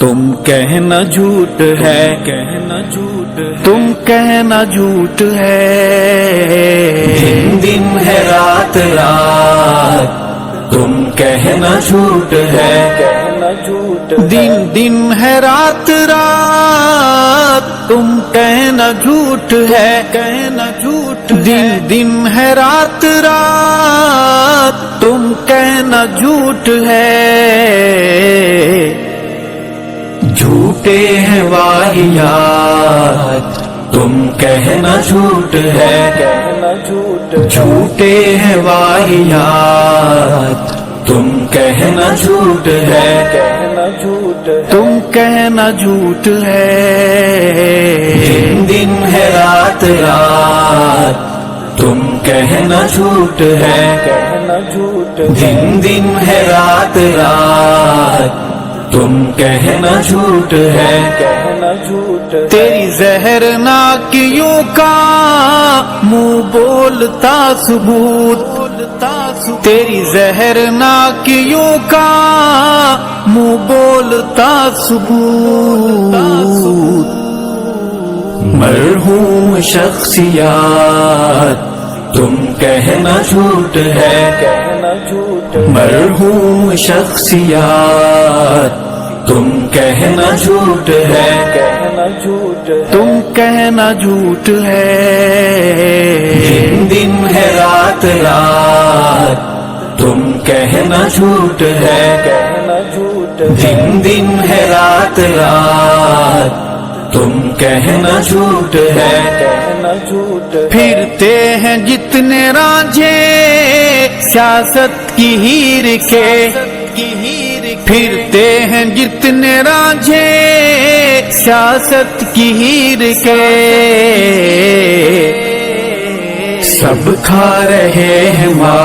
تم کہنا جھوٹ ہے، کہنا جھوٹ ہے، تم کہنا جھوٹ ہے، دن دن ہے رات رات، تم کہنا جھوٹ ہے، کہنا جھوٹ، دن دن ہے رات رات، تم کہنا جھوٹ ہے، کہنا جھوٹ، دن دن ہے رات رات، تم کہنا جھوٹ ہے، جھوٹے ہیں واہیات، تم کہنا جھوٹ ہے، کہنا جھوٹ، جھوٹے ہیں واہیات، تم کہنا جھوٹ ہے، کہنا جھوٹ، تم کہنا جھوٹ ہے، دن دن ہے رات رات، تم کہنا جھوٹ ہے، کہنا جھوٹ، دن دن ہے رات رات، تم کہنا جھوٹ ہے، کہنا جھوٹ، تیری زہرناکیوں کا منہ بولتا ثبوت، تیری زہرناکیوں کا منہ بولتا ثبوت، مرحوم شخصیات، تم کہنا جھوٹ ہے، کہنا جھوٹ، مرحوم شخصیات، تم کہنا جھوٹ ہے، کہنا جھوٹ، تم کہنا جھوٹ ہے، دن دن ہے رات رات، تم کہنا جھوٹ ہے، کہنا جھوٹ، دن دن ہے رات رات، تم کہنا جھوٹ ہے، کہنا جھوٹ، پھرتے ہیں جتنے رانجھے سیاست کی ہیر کے، پھرتے ہیں جتنے رانجھے سیاست کی ہیر کے، سب کھا رہے ہیں ماں